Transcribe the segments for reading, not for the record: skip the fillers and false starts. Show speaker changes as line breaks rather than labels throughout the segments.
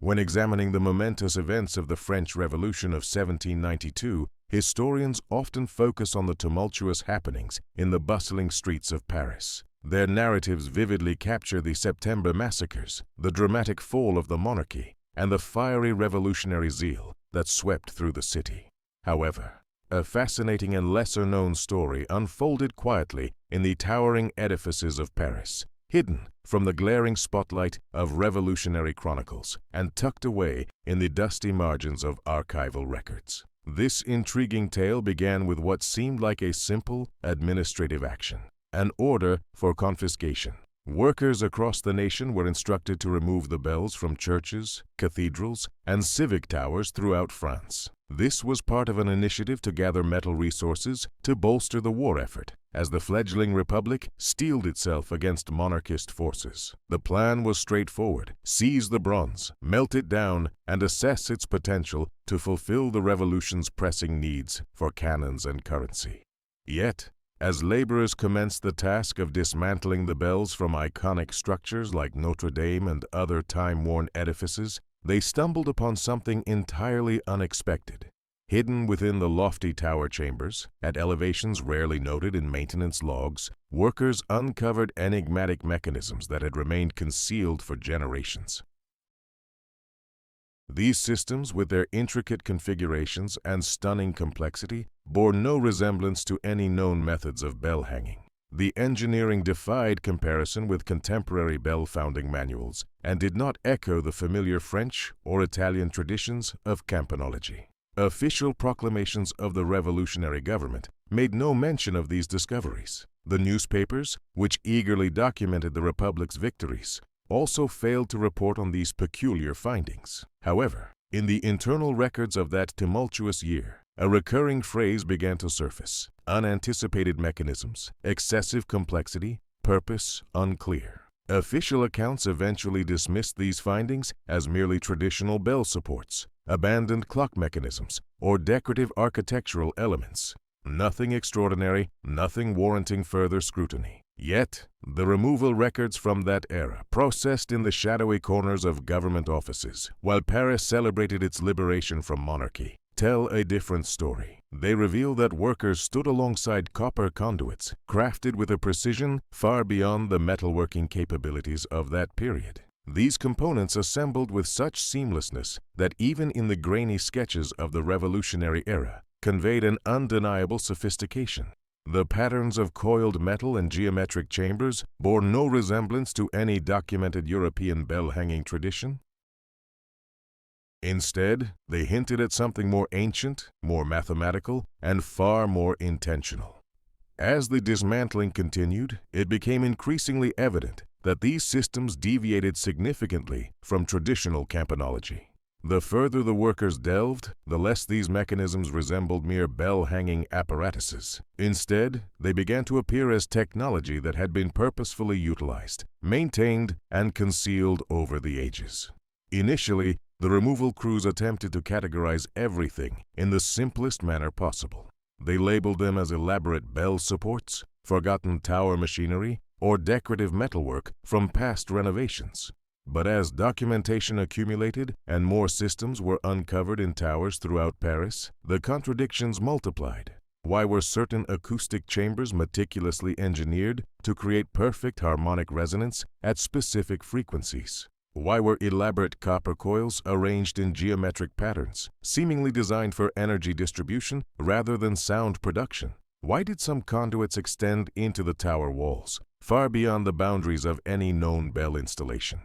When examining the momentous events of the French Revolution of 1792, historians often focus on the tumultuous happenings in the bustling streets of Paris. Their narratives vividly capture the September massacres, the dramatic fall of the monarchy, and the fiery revolutionary zeal that swept through the city. However, a fascinating and lesser-known story unfolded quietly in the towering edifices of Paris, hidden from the glaring spotlight of revolutionary chronicles and tucked away in the dusty margins of archival records. This intriguing tale began with what seemed like a simple administrative action: an order for confiscation. Workers across the nation were instructed to remove the bells from churches, cathedrals, and civic towers throughout France. This was part of an initiative to gather metal resources to bolster the war effort, as the fledgling republic steeled itself against monarchist forces. The plan was straightforward: seize the bronze, melt it down, and assess its potential to fulfill the revolution's pressing needs for cannons and currency. Yet, as laborers commenced the task of dismantling the bells from iconic structures like Notre Dame and other time-worn edifices, they stumbled upon something entirely unexpected. Hidden within the lofty tower chambers, at elevations rarely noted in maintenance logs, workers uncovered enigmatic mechanisms that had remained concealed for generations. These systems, with their intricate configurations and stunning complexity, bore no resemblance to any known methods of bell hanging. The engineering defied comparison with contemporary bell-founding manuals and did not echo the familiar French or Italian traditions of campanology. Official proclamations of the revolutionary government made no mention of these discoveries. The newspapers, which eagerly documented the Republic's victories, also failed to report on these peculiar findings. However, in the internal records of that tumultuous year, a recurring phrase began to surface: unanticipated mechanisms, excessive complexity, purpose unclear. Official accounts eventually dismissed these findings as merely traditional bell supports, abandoned clock mechanisms, or decorative architectural elements. Nothing extraordinary, nothing warranting further scrutiny. Yet, the removal records from that era, processed in the shadowy corners of government offices, while Paris celebrated its liberation from monarchy, tell a different story. They reveal that workers stood alongside copper conduits, crafted with a precision far beyond the metalworking capabilities of that period. These components assembled with such seamlessness that even in the grainy sketches of the revolutionary era, conveyed an undeniable sophistication. The patterns of coiled metal and geometric chambers bore no resemblance to any documented European bell-hanging tradition. Instead, they hinted at something more ancient, more mathematical, and far more intentional. As the dismantling continued, it became increasingly evident that these systems deviated significantly from traditional campanology. The further the workers delved, the less these mechanisms resembled mere bell-hanging apparatuses. Instead, they began to appear as technology that had been purposefully utilized, maintained, and concealed over the ages. Initially, the removal crews attempted to categorize everything in the simplest manner possible. They labeled them as elaborate bell supports, forgotten tower machinery, or decorative metalwork from past renovations. But as documentation accumulated and more systems were uncovered in towers throughout Paris, the contradictions multiplied. Why were certain acoustic chambers meticulously engineered to create perfect harmonic resonance at specific frequencies? Why were elaborate copper coils arranged in geometric patterns, seemingly designed for energy distribution rather than sound production? Why did some conduits extend into the tower walls, far beyond the boundaries of any known bell installation?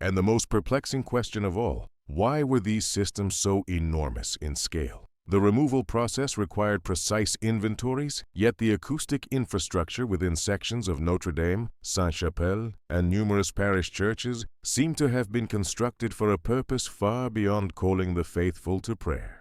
And the most perplexing question of all, why were these systems so enormous in scale? The removal process required precise inventories, yet the acoustic infrastructure within sections of Notre Dame, Sainte-Chapelle, and numerous parish churches seemed to have been constructed for a purpose far beyond calling the faithful to prayer.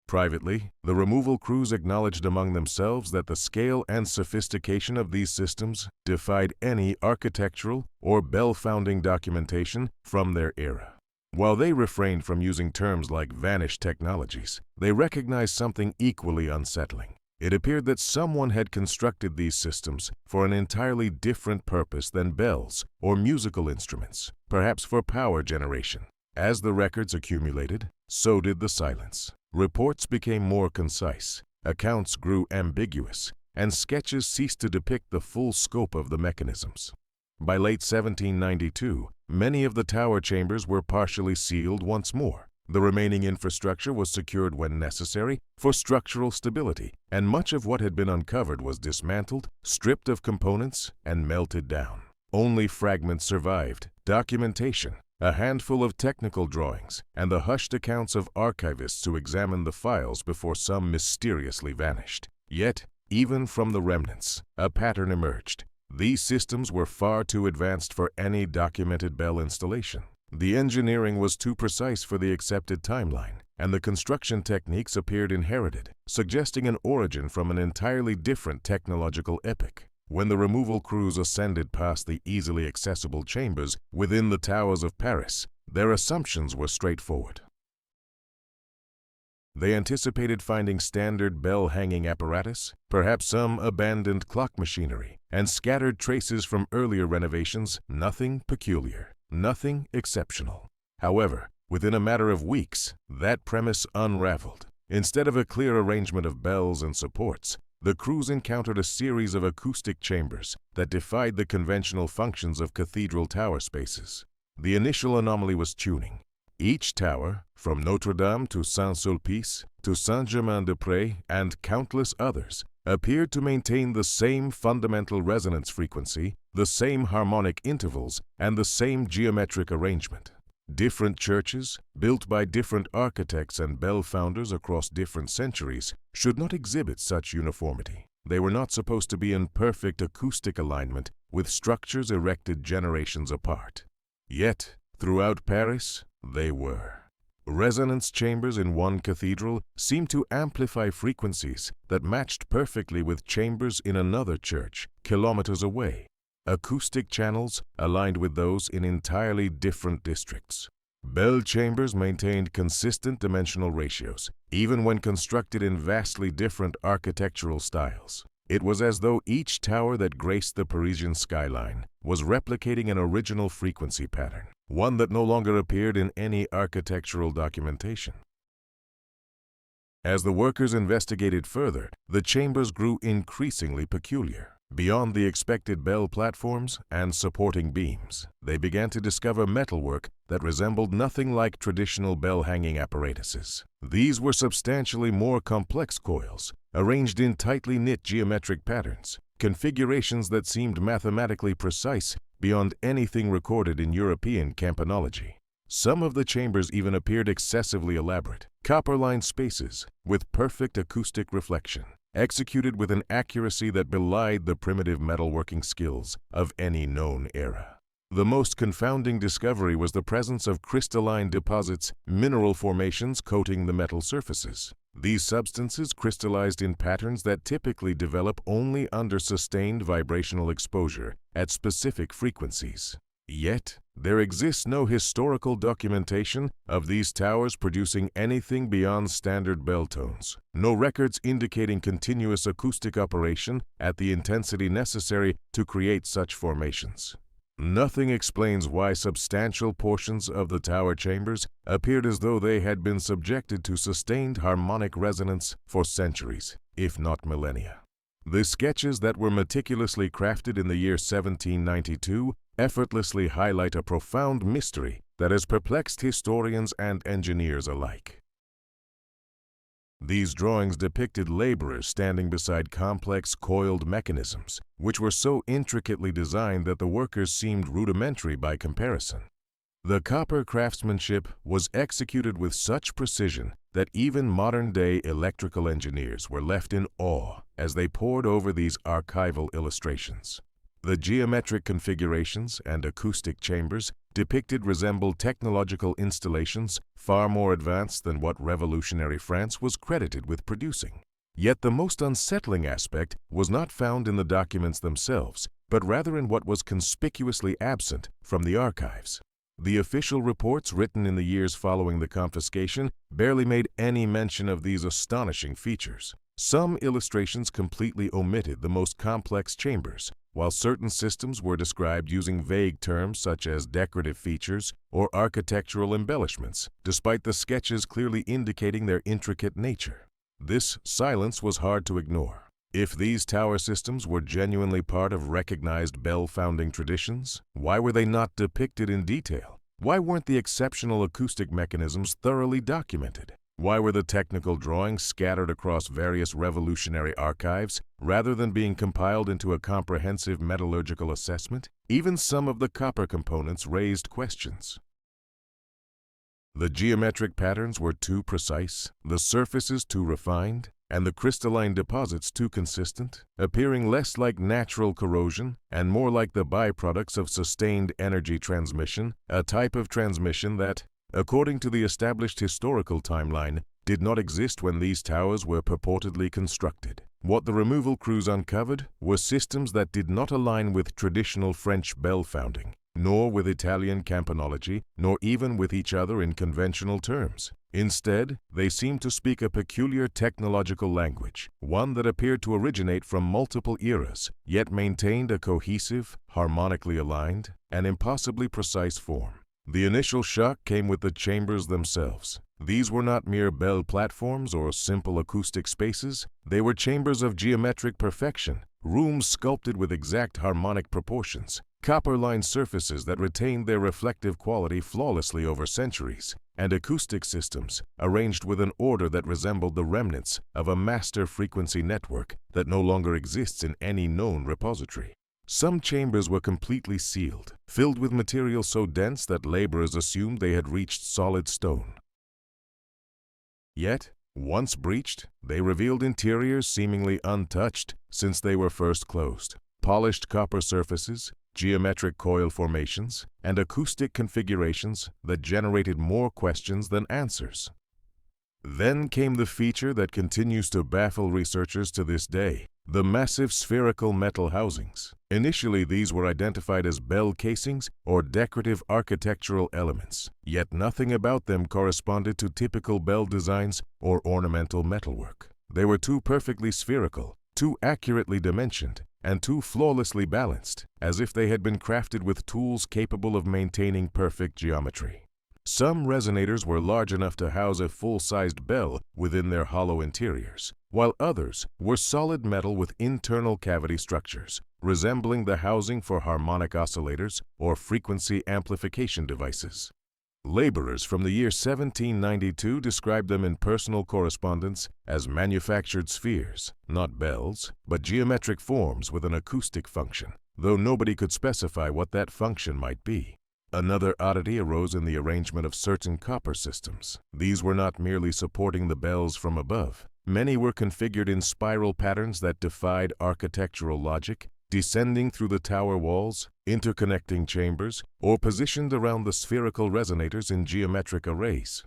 Privately, the removal crews acknowledged among themselves that the scale and sophistication of these systems defied any architectural or bell-founding documentation from their era. While they refrained from using terms like vanished technologies, they recognized something equally unsettling: It appeared that someone had constructed these systems for an entirely different purpose than bells or musical instruments, perhaps for power generation. As the records accumulated, so did the silence. Reports became more concise, accounts grew ambiguous, and sketches ceased to depict the full scope of the mechanisms. By late 1792, many of the tower chambers were partially sealed once more. The remaining infrastructure was secured when necessary for structural stability, and much of what had been uncovered was dismantled, stripped of components, and melted down. Only fragments survived: documentation, a handful of technical drawings, and the hushed accounts of archivists who examined the files before some mysteriously vanished. Yet, even from the remnants, a pattern emerged. These systems were far too advanced for any documented bell installation. The engineering was too precise for the accepted timeline, and the construction techniques appeared inherited, suggesting an origin from an entirely different technological epoch. When the removal crews ascended past the easily accessible chambers within the towers of Paris, their assumptions were straightforward. They anticipated finding standard bell-hanging apparatus, perhaps some abandoned clock machinery, and scattered traces from earlier renovations, nothing peculiar, nothing exceptional. However, within a matter of weeks, that premise unraveled. Instead of a clear arrangement of bells and supports, the crews encountered a series of acoustic chambers that defied the conventional functions of cathedral tower spaces. The initial anomaly was tuning. Each tower, from Notre Dame to Saint-Sulpice to Saint-Germain-des-Prés and countless others, appeared to maintain the same fundamental resonance frequency, the same harmonic intervals, and the same geometric arrangement. Different churches, built by different architects and bell founders across different centuries, should not exhibit such uniformity. They were not supposed to be in perfect acoustic alignment with structures erected generations apart. Yet, throughout Paris, they were. Resonance chambers in one cathedral seemed to amplify frequencies that matched perfectly with chambers in another church, kilometers away. Acoustic channels aligned with those in entirely different districts. Bell chambers maintained consistent dimensional ratios, even when constructed in vastly different architectural styles. It was as though each tower that graced the Parisian skyline was replicating an original frequency pattern, one that no longer appeared in any architectural documentation. As the workers investigated further, the chambers grew increasingly peculiar. Beyond the expected bell platforms and supporting beams, they began to discover metalwork that resembled nothing like traditional bell-hanging apparatuses. These were substantially more complex coils, arranged in tightly knit geometric patterns, configurations that seemed mathematically precise beyond anything recorded in European campanology. Some of the chambers even appeared excessively elaborate, copper-lined spaces with perfect acoustic reflection, executed with an accuracy that belied the primitive metalworking skills of any known era. The most confounding discovery was the presence of crystalline deposits, mineral formations coating the metal surfaces. These substances crystallized in patterns that typically develop only under sustained vibrational exposure at specific frequencies. Yet, there exists no historical documentation of these towers producing anything beyond standard bell tones, no records indicating continuous acoustic operation at the intensity necessary to create such formations. Nothing explains why substantial portions of the tower chambers appeared as though they had been subjected to sustained harmonic resonance for centuries, if not millennia. The sketches that were meticulously crafted in the year 1792 effortlessly highlight a profound mystery that has perplexed historians and engineers alike. These drawings depicted laborers standing beside complex coiled mechanisms, which were so intricately designed that the workers seemed rudimentary by comparison. The copper craftsmanship was executed with such precision that even modern-day electrical engineers were left in awe as they pored over these archival illustrations. The geometric configurations and acoustic chambers depicted resembled technological installations far more advanced than what revolutionary France was credited with producing. Yet the most unsettling aspect was not found in the documents themselves, but rather in what was conspicuously absent from the archives. The official reports written in the years following the confiscation barely made any mention of these astonishing features. Some illustrations completely omitted the most complex chambers, while certain systems were described using vague terms such as decorative features or architectural embellishments, despite the sketches clearly indicating their intricate nature. This silence was hard to ignore. If these tower systems were genuinely part of recognized bell-founding traditions, why were they not depicted in detail? Why weren't the exceptional acoustic mechanisms thoroughly documented? Why were the technical drawings scattered across various revolutionary archives rather than being compiled into a comprehensive metallurgical assessment? Even some of the copper components raised questions. The geometric patterns were too precise, the surfaces too refined, and the crystalline deposits too consistent, appearing less like natural corrosion and more like the byproducts of sustained energy transmission, a type of transmission that, according to the established historical timeline, did not exist when these towers were purportedly constructed. What the removal crews uncovered were systems that did not align with traditional French bell founding, nor with Italian campanology, nor even with each other in conventional terms. Instead, they seemed to speak a peculiar technological language, one that appeared to originate from multiple eras, yet maintained a cohesive, harmonically aligned, and impossibly precise form. The initial shock came with the chambers themselves. These were not mere bell platforms or simple acoustic spaces. They were chambers of geometric perfection, rooms sculpted with exact harmonic proportions, copper-lined surfaces that retained their reflective quality flawlessly over centuries, and acoustic systems arranged with an order that resembled the remnants of a master frequency network that no longer exists in any known repository. Some chambers were completely sealed, filled with material so dense that laborers assumed they had reached solid stone. Yet, once breached, they revealed interiors seemingly untouched since they were first closed. Polished copper surfaces, geometric coil formations, and acoustic configurations that generated more questions than answers. Then came the feature that continues to baffle researchers to this day: the massive spherical metal housings. Initially, these were identified as bell casings or decorative architectural elements, yet nothing about them corresponded to typical bell designs or ornamental metalwork. They were too perfectly spherical, too accurately dimensioned, and too flawlessly balanced, as if they had been crafted with tools capable of maintaining perfect geometry. Some resonators were large enough to house a full-sized bell within their hollow interiors, while others were solid metal with internal cavity structures, resembling the housing for harmonic oscillators or frequency amplification devices. Laborers from the year 1792 described them in personal correspondence as manufactured spheres, not bells, but geometric forms with an acoustic function, though nobody could specify what that function might be. Another oddity arose in the arrangement of certain copper systems. These were not merely supporting the bells from above. Many were configured in spiral patterns that defied architectural logic, descending through the tower walls, interconnecting chambers, or positioned around the spherical resonators in geometric arrays.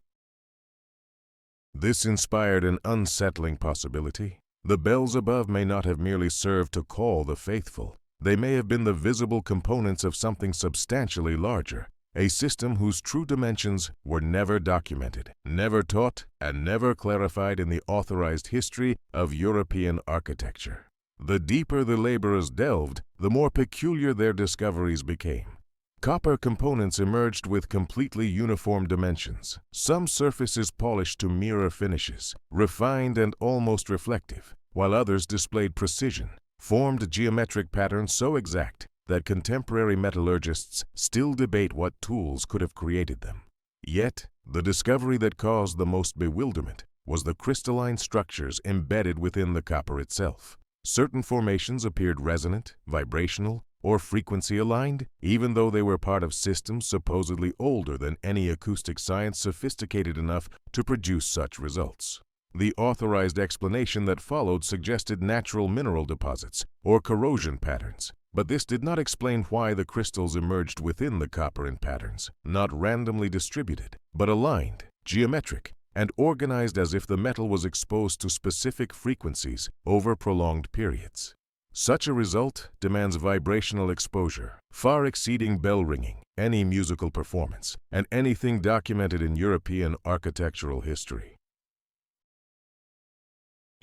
This inspired an unsettling possibility. The bells above may not have merely served to call the faithful. They may have been the visible components of something substantially larger, a system whose true dimensions were never documented, never taught, and never clarified in the authorized history of European architecture. The deeper the laborers delved, the more peculiar their discoveries became. Copper components emerged with completely uniform dimensions, some surfaces polished to mirror finishes, refined and almost reflective, while others displayed precision, formed geometric patterns so exact that contemporary metallurgists still debate what tools could have created them. Yet, the discovery that caused the most bewilderment was the crystalline structures embedded within the copper itself. Certain formations appeared resonant, vibrational, or frequency-aligned, even though they were part of systems supposedly older than any acoustic science sophisticated enough to produce such results. The authorized explanation that followed suggested natural mineral deposits or corrosion patterns, but this did not explain why the crystals emerged within the copper in patterns, not randomly distributed, but aligned, geometric, and organized as if the metal was exposed to specific frequencies over prolonged periods. Such a result demands vibrational exposure, far exceeding bell ringing, any musical performance, and anything documented in European architectural history.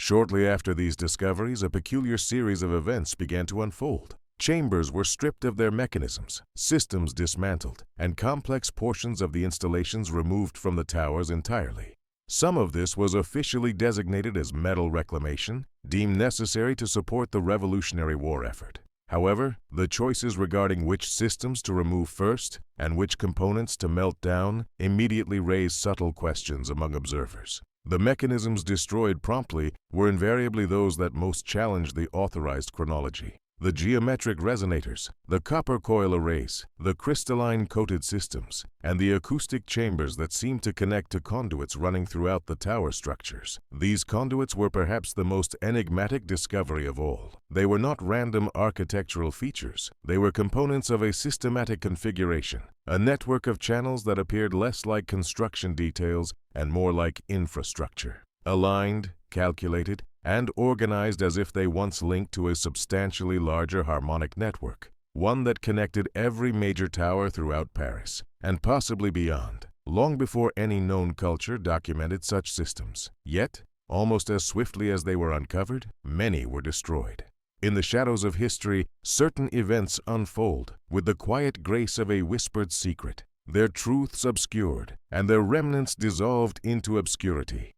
Shortly after these discoveries, a peculiar series of events began to unfold. Chambers were stripped of their mechanisms, systems dismantled, and complex portions of the installations removed from the towers entirely. Some of this was officially designated as metal reclamation, deemed necessary to support the Revolutionary War effort. However, the choices regarding which systems to remove first and which components to melt down immediately raised subtle questions among observers. The mechanisms destroyed promptly were invariably those that most challenged the authorized chronology. The geometric resonators, the copper coil arrays, the crystalline-coated systems, and the acoustic chambers that seemed to connect to conduits running throughout the tower structures. These conduits were perhaps the most enigmatic discovery of all. They were not random architectural features. They were components of a systematic configuration, a network of channels that appeared less like construction details and more like infrastructure. Aligned, calculated, and organized as if they once linked to a substantially larger harmonic network, one that connected every major tower throughout Paris, and possibly beyond, long before any known culture documented such systems. Yet, almost as swiftly as they were uncovered, many were destroyed. In the shadows of history, certain events unfold with the quiet grace of a whispered secret, their truths obscured, and their remnants dissolved into obscurity.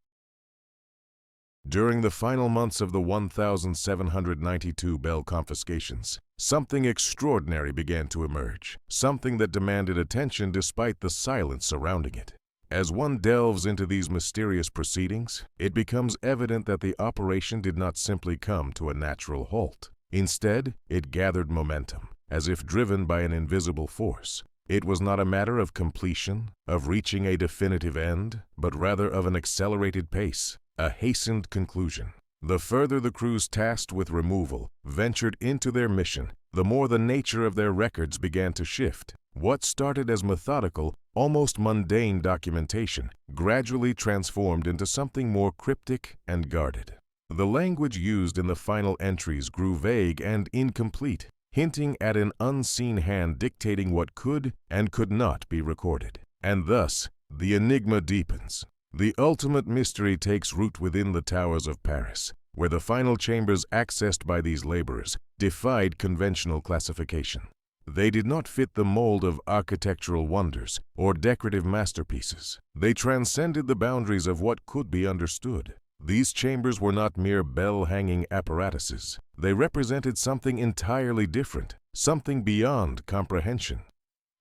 During the final months of the 1792 Bell confiscations, something extraordinary began to emerge, something that demanded attention despite the silence surrounding it. As one delves into these mysterious proceedings, it becomes evident that the operation did not simply come to a natural halt. Instead, it gathered momentum, as if driven by an invisible force. It was not a matter of completion, of reaching a definitive end, but rather of an accelerated pace, a hastened conclusion. The further the crews tasked with removal ventured into their mission, the more the nature of their records began to shift. What started as methodical, almost mundane documentation gradually transformed into something more cryptic and guarded. The language used in the final entries grew vague and incomplete, hinting at an unseen hand dictating what could and could not be recorded. And thus, the enigma deepens. The ultimate mystery takes root within the towers of Paris, where the final chambers accessed by these laborers defied conventional classification. They did not fit the mold of architectural wonders or decorative masterpieces. They transcended the boundaries of what could be understood. These chambers were not mere bell-hanging apparatuses. They represented something entirely different, something beyond comprehension.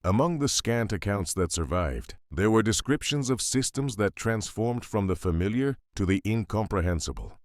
Among the scant accounts that survived, there were descriptions of systems that transformed from the familiar to the incomprehensible.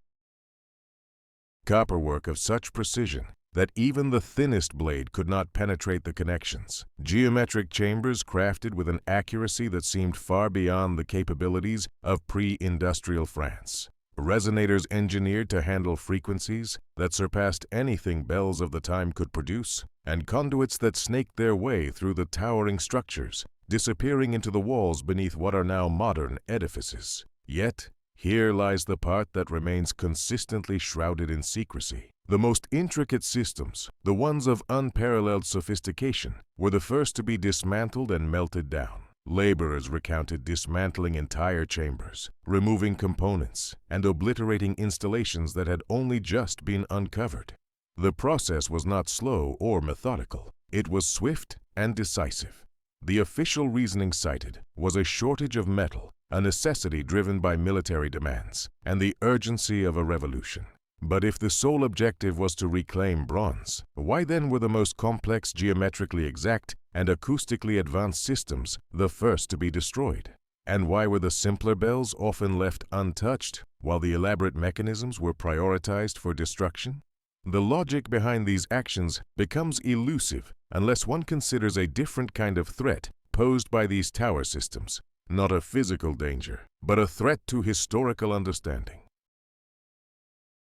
Copperwork of such precision that even the thinnest blade could not penetrate the connections. Geometric chambers crafted with an accuracy that seemed far beyond the capabilities of pre-industrial France. Resonators engineered to handle frequencies that surpassed anything bells of the time could produce, and conduits that snaked their way through the towering structures, disappearing into the walls beneath what are now modern edifices. Yet, here lies the part that remains consistently shrouded in secrecy. The most intricate systems, the ones of unparalleled sophistication, were the first to be dismantled and melted down. Laborers recounted dismantling entire chambers, removing components, and obliterating installations that had only just been uncovered. The process was not slow or methodical. It was swift and decisive. The official reasoning cited was a shortage of metal, a necessity driven by military demands, and the urgency of a revolution. But if the sole objective was to reclaim bronze, why then were the most complex, geometrically exact, and acoustically advanced systems the first to be destroyed? And why were the simpler bells often left untouched, while the elaborate mechanisms were prioritized for destruction? The logic behind these actions becomes elusive unless one considers a different kind of threat posed by these tower systems, not a physical danger, but a threat to historical understanding.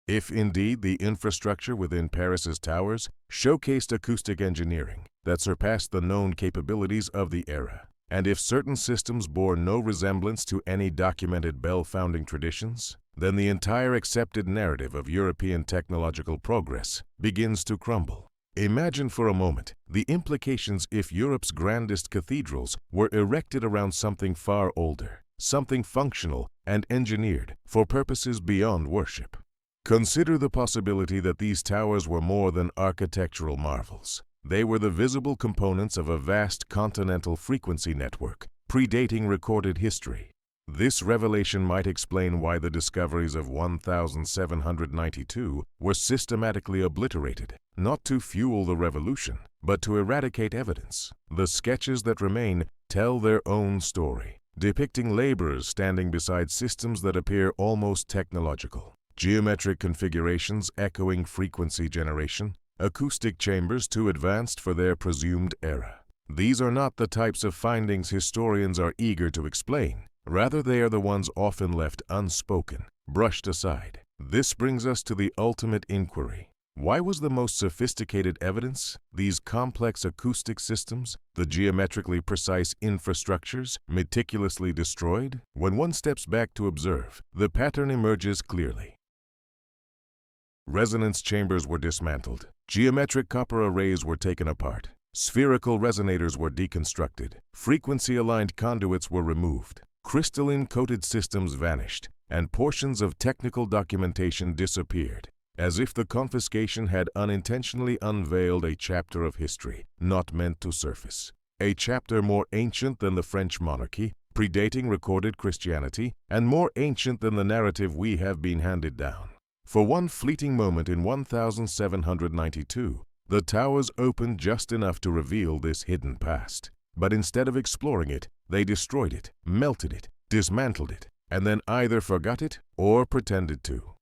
If indeed the infrastructure within Paris's towers showcased acoustic engineering that surpassed the known capabilities of the era, and if certain systems bore no resemblance to any documented bell-founding traditions, then the entire accepted narrative of European technological progress begins to crumble. Imagine for a moment the implications if Europe's grandest cathedrals were erected around something far older, something functional and engineered for purposes beyond worship. Consider the possibility that these towers were more than architectural marvels. They were the visible components of a vast continental frequency network, predating recorded history. This revelation might explain why the discoveries of 1792 were systematically obliterated, not to fuel the revolution, but to eradicate evidence. The sketches that remain tell their own story, depicting laborers standing beside systems that appear almost technological. Geometric configurations echoing frequency generation, acoustic chambers too advanced for their presumed era. These are not the types of findings historians are eager to explain. Rather, they are the ones often left unspoken, brushed aside. This brings us to the ultimate inquiry. Why was the most sophisticated evidence, these complex acoustic systems, the geometrically precise infrastructures, meticulously destroyed? When one steps back to observe, the pattern emerges clearly. Resonance chambers were dismantled. Geometric copper arrays were taken apart. Spherical resonators were deconstructed. Frequency-aligned conduits were removed. Crystalline-coated systems vanished, and portions of technical documentation disappeared, as if the confiscation had unintentionally unveiled a chapter of history not meant to surface. A chapter more ancient than the French monarchy, predating recorded Christianity, and more ancient than the narrative we have been handed down. For one fleeting moment in 1792, the towers opened just enough to reveal this hidden past. But instead of exploring it, they destroyed it, melted it, dismantled it, and then either forgot it or pretended to.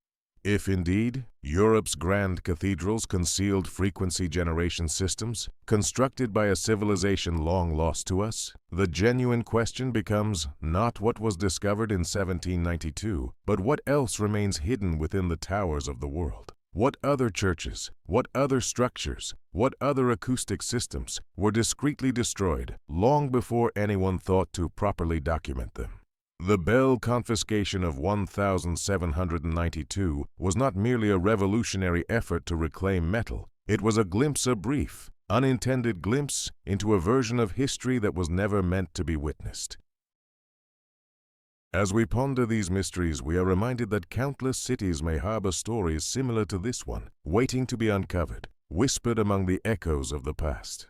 If indeed, Europe's grand cathedrals concealed frequency generation systems, constructed by a civilization long lost to us, the genuine question becomes not what was discovered in 1792, but what else remains hidden within the towers of the world. What other churches, what other structures, what other acoustic systems were discreetly destroyed long before anyone thought to properly document them? The Bell confiscation of 1792 was not merely a revolutionary effort to reclaim metal. It was a brief, unintended glimpse into a version of history that was never meant to be witnessed. As we ponder these mysteries, we are reminded that countless cities may harbor stories similar to this one, waiting to be uncovered, whispered among the echoes of the past.